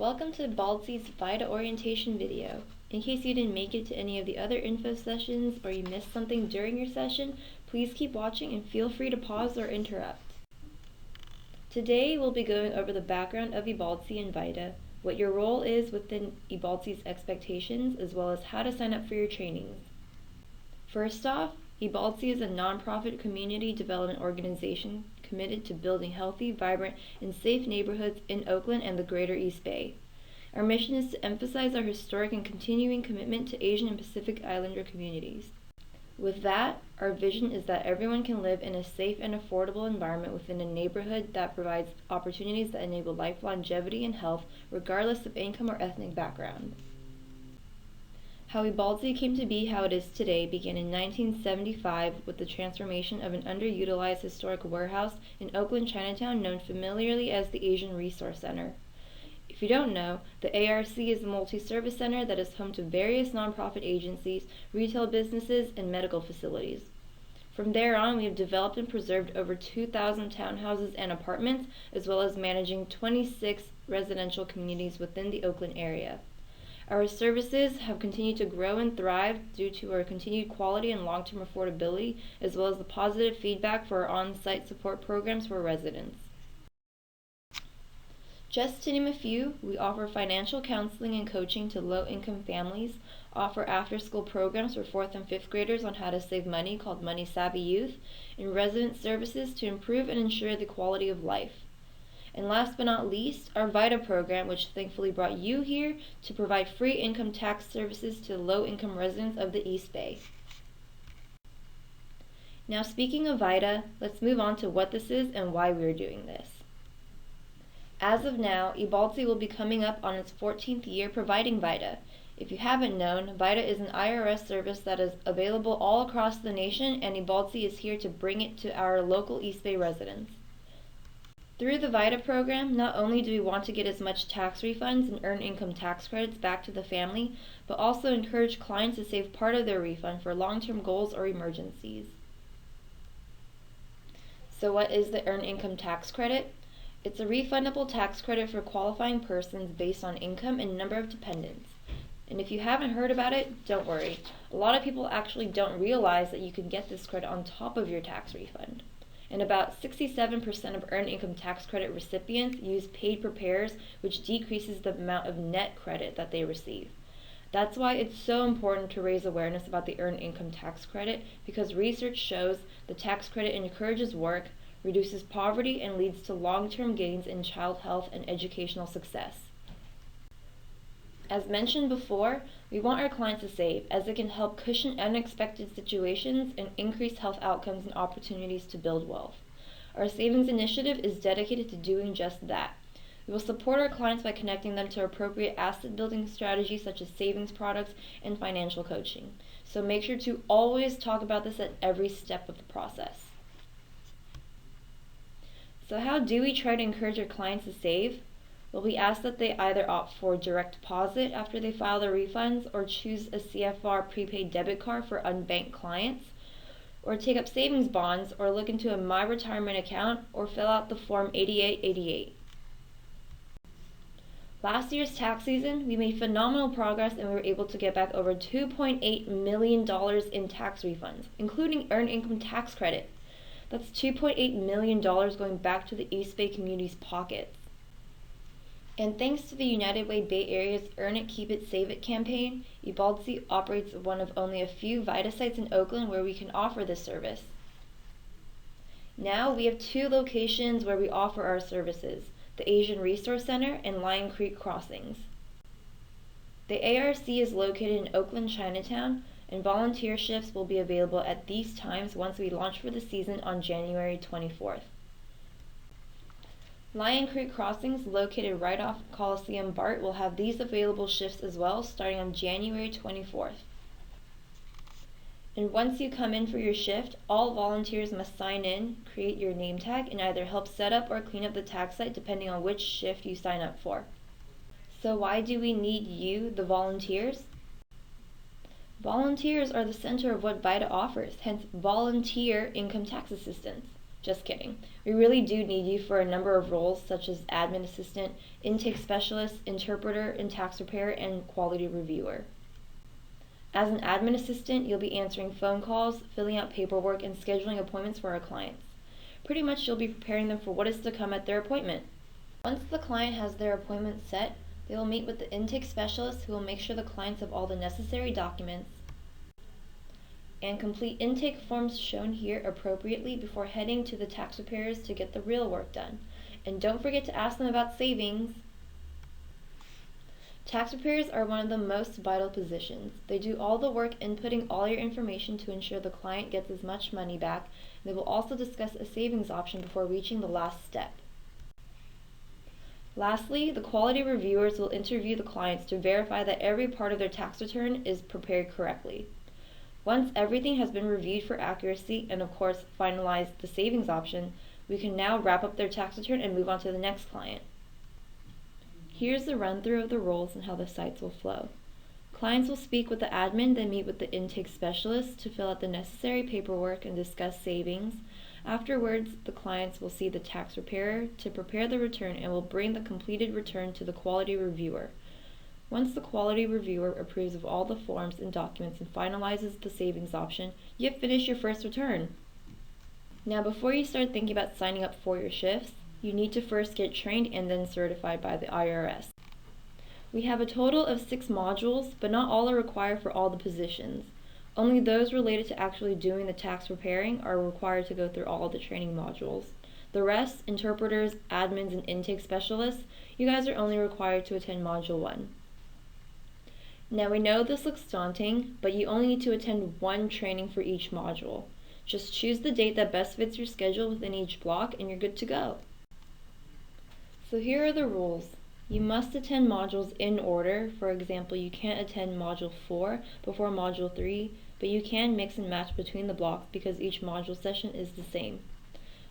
Welcome to EBALDC's VITA orientation video. In case you didn't make it to any of the other info sessions or you missed something during your session, please keep watching and feel free to pause or interrupt. Today we'll be going over the background of EBALDC and VITA, what your role is within EBALDC's expectations, as well as how to sign up for your trainings. First off, EBALDC is a nonprofit community development organization committed to building healthy, vibrant, and safe neighborhoods in Oakland and the greater East Bay. Our mission is to emphasize our historic and continuing commitment to Asian and Pacific Islander communities. With that, our vision is that everyone can live in a safe and affordable environment within a neighborhood that provides opportunities that enable life longevity and health regardless of income or ethnic background. How EBALDC came to be how it is today began in 1975 with the transformation of an underutilized historic warehouse in Oakland, Chinatown, known familiarly as the Asian Resource Center. If you don't know, the ARC is a multi-service center that is home to various nonprofit agencies, retail businesses, and medical facilities. From there on, we have developed and preserved over 2,000 townhouses and apartments, as well as managing 26 residential communities within the Oakland area. Our services have continued to grow and thrive due to our continued quality and long-term affordability, as well as the positive feedback for our on-site support programs for residents. Just to name a few, we offer financial counseling and coaching to low-income families, offer after-school programs for 4th and 5th graders on how to save money called Money Savvy Youth, and resident services to improve and ensure the quality of life. And last but not least, our VITA program, which thankfully brought you here to provide free income tax services to low-income residents of the East Bay. Now, speaking of VITA, let's move on to what this is and why we are doing this. As of now, EBALDC will be coming up on its 14th year providing VITA. If you haven't known, VITA is an IRS service that is available all across the nation, and EBALDC is here to bring it to our local East Bay residents. Through the VITA program, not only do we want to get as much tax refunds and earned income tax credits back to the family, but also encourage clients to save part of their refund for long-term goals or emergencies. So what is the earned income tax credit? It's a refundable tax credit for qualifying persons based on income and number of dependents. And if you haven't heard about it, don't worry. A lot of people actually don't realize that you can get this credit on top of your tax refund. And about 67% of earned income tax credit recipients use paid preparers, which decreases the amount of net credit that they receive. That's why it's so important to raise awareness about the earned income tax credit, because research shows the tax credit encourages work, reduces poverty, and leads to long-term gains in child health and educational success. As mentioned before, we want our clients to save, as it can help cushion unexpected situations and increase health outcomes and opportunities to build wealth. Our savings initiative is dedicated to doing just that. We will support our clients by connecting them to appropriate asset building strategies such as savings products and financial coaching. So make sure to always talk about this at every step of the process. So how do we try to encourage our clients to save? Well, we ask that they either opt for direct deposit after they file their refunds, or choose a CFR prepaid debit card for unbanked clients, or take up savings bonds, or look into a My Retirement account, or fill out the Form 8888. Last year's tax season, we made phenomenal progress and we were able to get back over $2.8 million in tax refunds, including earned income tax credit. That's $2.8 million going back to the East Bay community's pockets. And thanks to the United Way Bay Area's Earn It, Keep It, Save It campaign, EBALDC operates one of only a few VITA sites in Oakland where we can offer this service. Now we have 2 locations where we offer our services, the Asian Resource Center and Lion Creek Crossings. The ARC is located in Oakland, Chinatown, and volunteer shifts will be available at these times once we launch for the season on January 24th. Lion Creek Crossings, located right off Coliseum BART, will have these available shifts as well, starting on January 24th. And once you come in for your shift, all volunteers must sign in, create your name tag, and either help set up or clean up the tax site depending on which shift you sign up for. So why do we need you, the volunteers? Volunteers are the center of what VITA offers, hence volunteer income tax assistance. Just kidding. We really do need you for a number of roles such as admin assistant, intake specialist, interpreter in tax preparer, and quality reviewer. As an admin assistant, you'll be answering phone calls, filling out paperwork, and scheduling appointments for our clients. Pretty much you'll be preparing them for what is to come at their appointment. Once the client has their appointment set, they will meet with the intake specialist who will make sure the clients have all the necessary documents and complete intake forms shown here appropriately before heading to the tax preparers to get the real work done. And don't forget to ask them about savings. Tax preparers are one of the most vital positions. They do all the work inputting all your information to ensure the client gets as much money back. They will also discuss a savings option before reaching the last step. Lastly, the quality reviewers will interview the clients to verify that every part of their tax return is prepared correctly. Once everything has been reviewed for accuracy and of course finalized the savings option, we can now wrap up their tax return and move on to the next client. Here's the run-through of the roles and how the sites will flow. Clients will speak with the admin, then meet with the intake specialist to fill out the necessary paperwork and discuss savings. Afterwards, the clients will see the tax preparer to prepare the return and will bring the completed return to the quality reviewer. Once the quality reviewer approves of all the forms and documents and finalizes the savings option, you have finished your first return. Now, before you start thinking about signing up for your shifts, you need to first get trained and then certified by the IRS. We have a total of 6 modules, but not all are required for all the positions. Only those related to actually doing the tax preparing are required to go through all the training modules. The rest, interpreters, admins, and intake specialists, you guys are only required to attend Module 1. Now we know this looks daunting, but you only need to attend 1 training for each module. Just choose the date that best fits your schedule within each block and you're good to go. So here are the rules. You must attend modules in order. For example, you can't attend Module 4 before Module 3, but you can mix and match between the blocks because each module session is the same.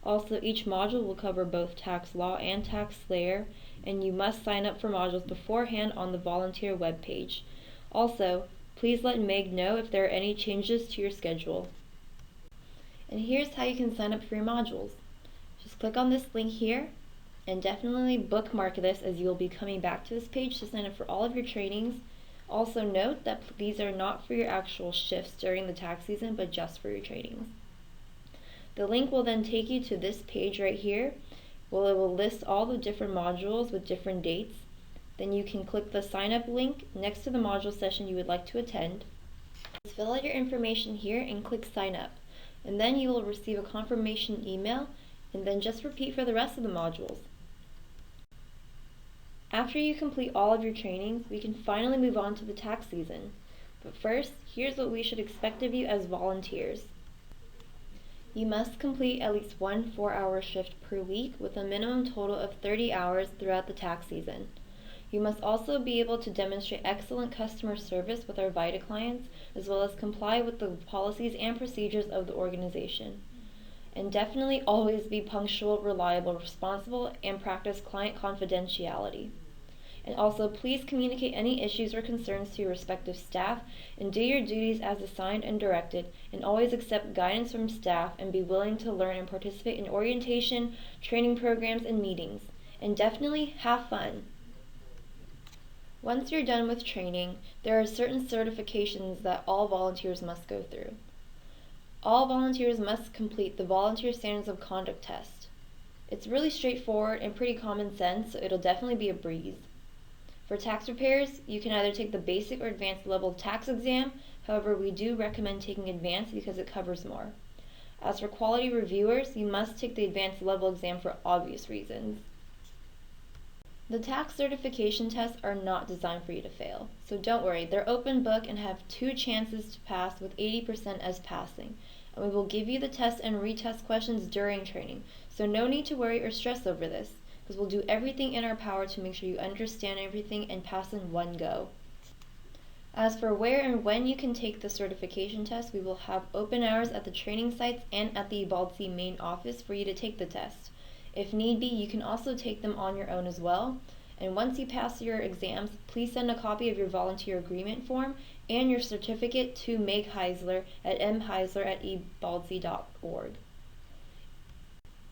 Also, each module will cover both tax law and tax layer, and you must sign up for modules beforehand on the volunteer webpage. Also, please let Meg know if there are any changes to your schedule. And here's how you can sign up for your modules. Just click on this link here and definitely bookmark this as you will be coming back to this page to sign up for all of your trainings. Also note that these are not for your actual shifts during the tax season, but just for your trainings. The link will then take you to this page right here, where it will list all the different modules with different dates. Then you can click the sign up link next to the module session you would like to attend. Just fill out your information here and click sign up. And then you will receive a confirmation email and then just repeat for the rest of the modules. After you complete all of your trainings, we can finally move on to the tax season. But first, here's what we should expect of you as volunteers. You must complete at least 1 4-hour shift per week with a minimum total of 30 hours throughout the tax season. You must also be able to demonstrate excellent customer service with our VITA clients, as well as comply with the policies and procedures of the organization. And definitely always be punctual, reliable, responsible, and practice client confidentiality. And also, please communicate any issues or concerns to your respective staff and do your duties as assigned and directed, and always accept guidance from staff and be willing to learn and participate in orientation, training programs, and meetings. And definitely have fun. Once you're done with training, there are certain certifications that all volunteers must go through. All volunteers must complete the Volunteer Standards of Conduct test. It's really straightforward and pretty common sense, so it'll definitely be a breeze. For tax preparers, you can either take the basic or advanced level tax exam. However, we do recommend taking advanced because it covers more. As for quality reviewers, you must take the advanced level exam for obvious reasons. The tax certification tests are not designed for you to fail, so don't worry, they're open book and have 2 chances to pass with 80% as passing. And we will give you the test and retest questions during training, so no need to worry or stress over this, because we'll do everything in our power to make sure you understand everything and pass in one go. As for where and when you can take the certification test, we will have open hours at the training sites and at the EBALDC main office for you to take the test. If need be, you can also take them on your own as well. And once you pass your exams, please send a copy of your volunteer agreement form and your certificate to Meg Heisler at mheisler@ebaldc.org.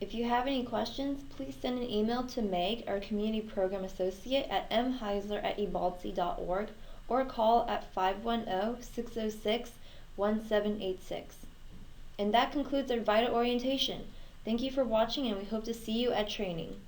If you have any questions, please send an email to Meg, our Community Program Associate, at mheisler@ebaldc.org or call at 510-606-1786. And that concludes our VITA orientation. Thank you for watching, and we hope to see you at training.